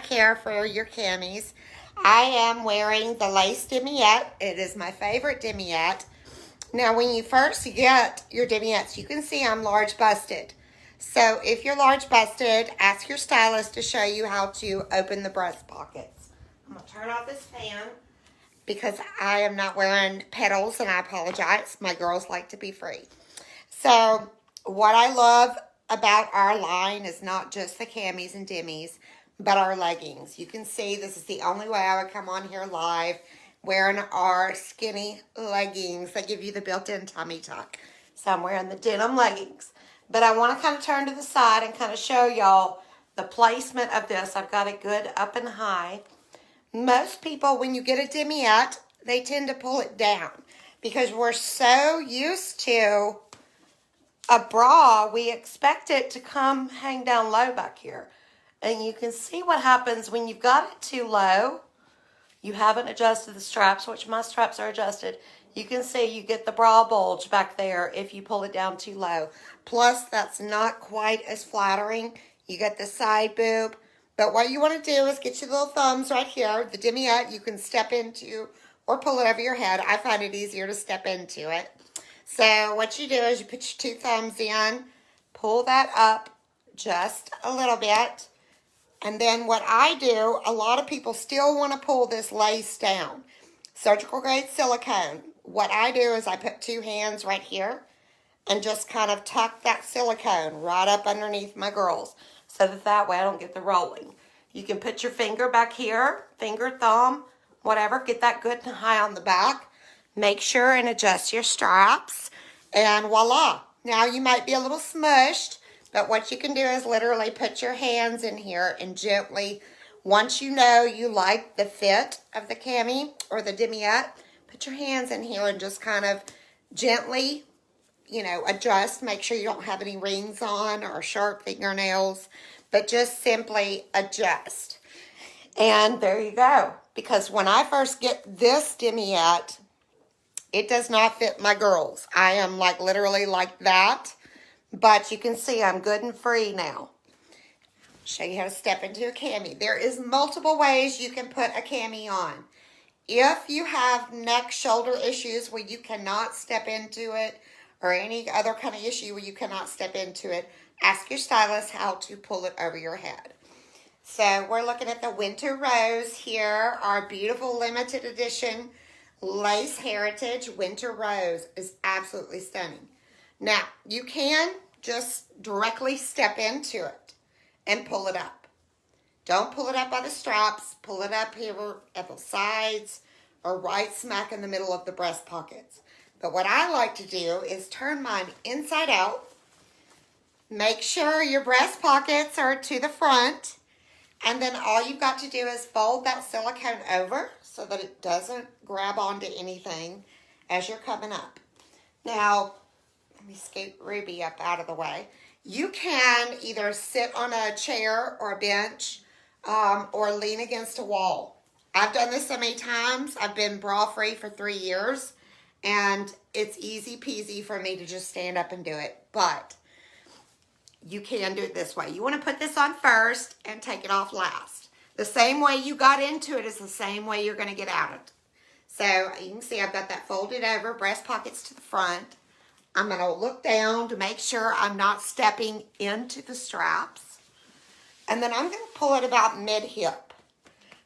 Care for your camis. I am wearing the lace demiette. It is my favorite demiette. Now, when you first get your demiettes, you can see I'm large busted. So if you're large busted, ask your stylist to show you how to open the breast pockets. I'm going to turn off this fan because I am not wearing petals, and I apologize. My girls like to be free. So what I love about our line is not just the camis and demis, but our leggings. You can see this is the only way I would come on here live wearing our skinny leggings that give you the built-in tummy tuck. So I'm wearing the denim leggings. But I want to kind of turn to the side and kind of show y'all the placement of this. I've got it good up and high. Most people, when you get a demiette, they tend to pull it down because we're so used to a bra, we expect it to come hang down low back here. And you can see what happens when you've got it too low. You haven't adjusted the straps, which my straps are adjusted. You can see you get the bra bulge back there if you pull it down too low. Plus, that's not quite as flattering. You get the side boob. But what you want to do is get your little thumbs right here. The demiette you can step into or pull it over your head. I find it easier to step into it. So what you do is you put your 2 thumbs in, pull that up just a little bit. And then what I do, a lot of people still want to pull this lace down. Surgical grade silicone. What I do is I put 2 hands right here and just kind of tuck that silicone right up underneath my girls so that way I don't get the rolling. You can put your finger back here, finger, thumb, whatever. Get that good and high on the back. Make sure and adjust your straps. And voila. Now you might be a little smushed. But what you can do is literally put your hands in here and gently, once you know you like the fit of the cami or the demiette, put your hands in here and just kind of gently, adjust. Make sure you don't have any rings on or sharp fingernails, but just simply adjust. And there you go. Because when I first get this demiette, it does not fit my girls. I am literally like that. But you can see I'm good and free now. Show you how to step into a cami. There is multiple ways you can put a cami on. If you have neck, shoulder issues where you cannot step into it, or any other kind of issue where you cannot step into it, ask your stylist how to pull it over your head. So we're looking at the Winter Rose here. Our beautiful limited edition lace heritage Winter Rose is absolutely stunning. Now, you can just directly step into it and pull it up. Don't pull it up by the straps. Pull it up here at the sides or right smack in the middle of the breast pockets. But what I like to do is turn mine inside out. Make sure your breast pockets are to the front. And then all you've got to do is fold that silicone over so that it doesn't grab onto anything as you're coming up. Now, let me scoot Ruby up out of the way. You can either sit on a chair or a bench or lean against a wall. I've done this so many times. I've been bra-free for 3 years, and it's easy peasy for me to just stand up and do it. But you can do it this way. You want to put this on first and take it off last. The same way you got into it is the same way you're going to get out of it. So you can see I've got that folded over, breast pockets to the front. I'm going to look down to make sure I'm not stepping into the straps. And then I'm going to pull it about mid-hip.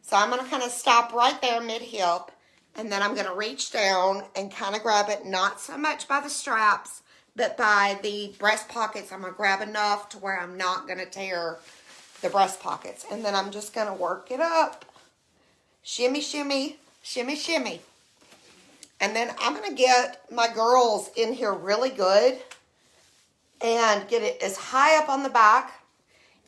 So I'm going to kind of stop right there mid-hip. And then I'm going to reach down and kind of grab it, not so much by the straps, but by the breast pockets. I'm going to grab enough to where I'm not going to tear the breast pockets. And then I'm just going to work it up. Shimmy, shimmy, shimmy, shimmy. And then I'm going to get my girls in here really good and get it as high up on the back.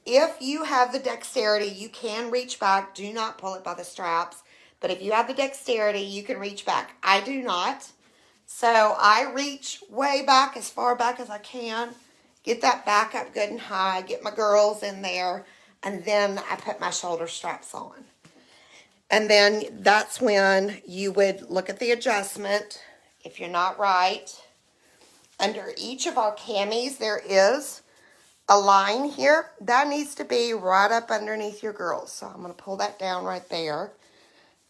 If you have the dexterity, you can reach back. Do not pull it by the straps. But if you have the dexterity, you can reach back. I do not. So I reach way back, as far back as I can. Get that back up good and high. Get my girls in there. And then I put my shoulder straps on. And then that's when you would look at the adjustment. If you're not right, under each of our camis, there is a line here. That needs to be right up underneath your girls. So I'm going to pull that down right there.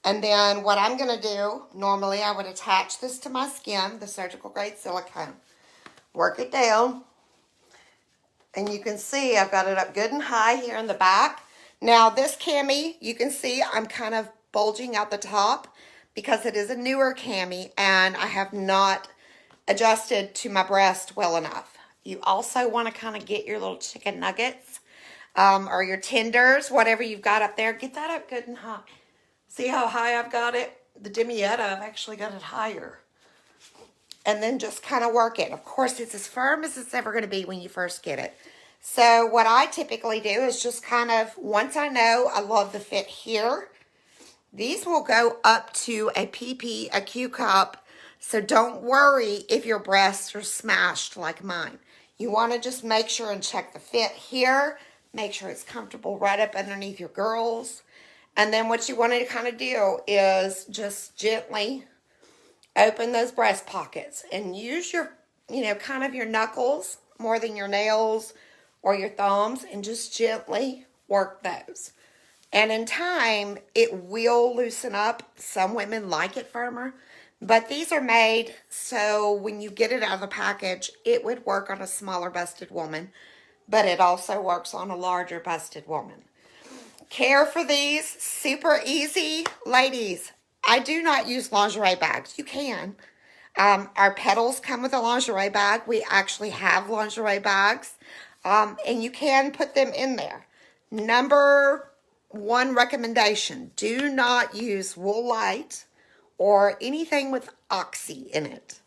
And then what I'm going to do, normally I would attach this to my skin, the surgical grade silicone. Work it down. And you can see I've got it up good and high here in the back. Now this cami, you can see I'm kind of bulging out the top because it is a newer cami and I have not adjusted to my breast well enough. You also want to kind of get your little chicken nuggets or your tenders, whatever you've got up there. Get that up good and high. See how high I've got it? The Demietta, I've actually got it higher. And then just kind of work it. Of course, it's as firm as it's ever going to be when you first get it. So what I typically do is just kind of, once I know I love the fit here, these will go up to a PP, a Q cup. So don't worry if your breasts are smashed like mine. You want to just make sure and check the fit here. Make sure it's comfortable right up underneath your girls. And then what you want to kind of do is just gently open those breast pockets and use your, kind of your knuckles more than your nails or your thumbs and just gently work those. And in time, it will loosen up. Some women like it firmer, but these are made so when you get it out of the package, it would work on a smaller busted woman, but it also works on a larger busted woman. Care for these, super easy. Ladies, I do not use lingerie bags. You can. Our petals come with a lingerie bag. We actually have lingerie bags, and you can put them in there. Number one recommendation, do not use wool light or anything with oxy in it.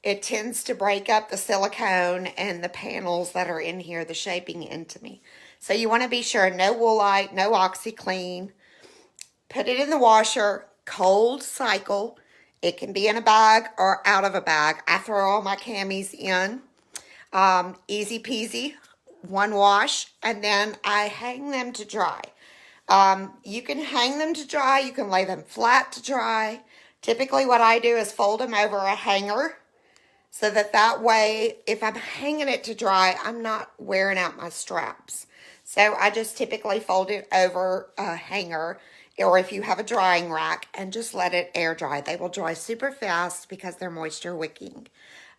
It tends to break up the silicone and the panels that are in here, the shaping into me. So you want to be sure, no woolite, no OxyClean. Put it in the washer, cold cycle. It can be in a bag or out of a bag. I throw all my camis in. Easy peasy, one wash, and then I hang them to dry. You can hang them to dry. You can lay them flat to dry. Typically what I do is fold them over a hanger so that way, if I'm hanging it to dry, I'm not wearing out my straps. So I just typically fold it over a hanger, or if you have a drying rack, and just let it air dry. They will dry super fast because they're moisture wicking.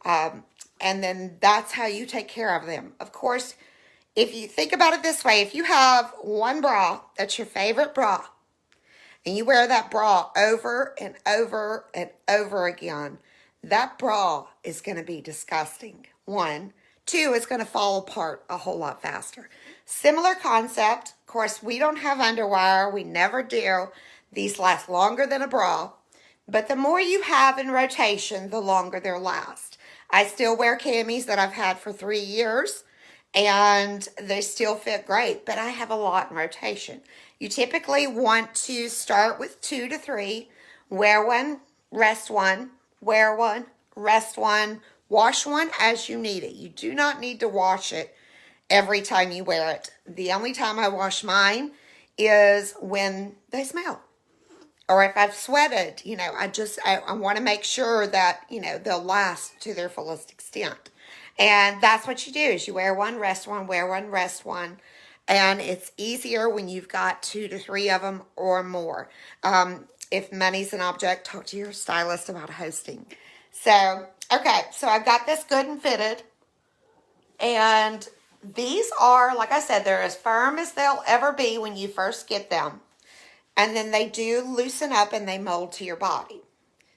And then that's how you take care of them. Of course, if you think about it this way, if you have one bra that's your favorite bra, and you wear that bra over and over and over again, that bra is going to be disgusting. One. Two, it's going to fall apart a whole lot faster. Similar concept. Of course, we don't have underwire. We never do. These last longer than a bra. But the more you have in rotation, the longer they'll last. I still wear camis that I've had for 3 years, and they still fit great. But I have a lot in rotation. You typically want to start with 2 to 3. Wear one, rest one. Wear one, rest one. Wash one as you need it. You do not need to wash it every time you wear it. The only time I wash mine is when they smell. Or if I've sweated, I want to make sure that, they'll last to their fullest extent. And that's what you do is you wear one, rest one, wear one, rest one. And it's easier when you've got 2 to 3 of them or more. If money's an object, talk to your stylist about hosting. So, okay, so I've got this good and fitted. And these are, like I said, they're as firm as they'll ever be when you first get them. And then they do loosen up and they mold to your body.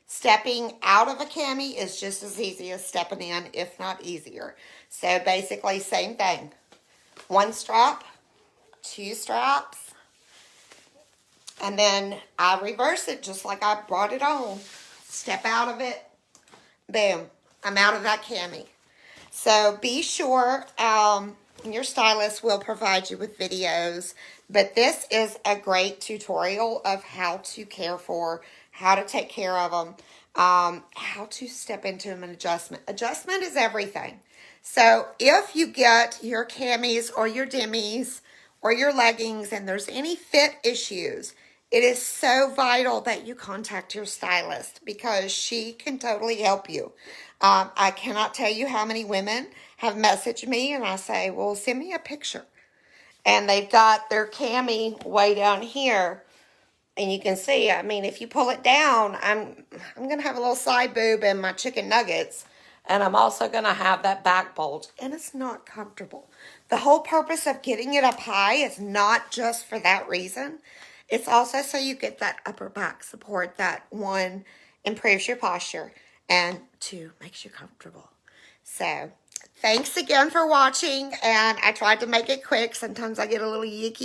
Stepping out of a cami is just as easy as stepping in, if not easier. So basically, same thing. 1 strap, 2 straps. And then I reverse it just like I brought it on. Step out of it. Boom. I'm out of that cami. So be sure your stylist will provide you with videos. But this is a great tutorial of how to care for, how to take care of them, how to step into an adjustment. Adjustment is everything. So if you get your camis or your demis or your leggings and there's any fit issues, it is so vital that you contact your stylist because she can totally help you. I cannot tell you how many women have messaged me, and I say, well, send me a picture. And they've got their cami way down here. And you can see, I mean, if you pull it down, I'm going to have a little side boob and my chicken nuggets. And I'm also going to have that back bulge. And it's not comfortable. The whole purpose of getting it up high is not just for that reason. It's also so you get that upper back support that, one, improves your posture, and two, makes you comfortable. So, thanks again for watching. And I tried to make it quick. Sometimes I get a little yicky.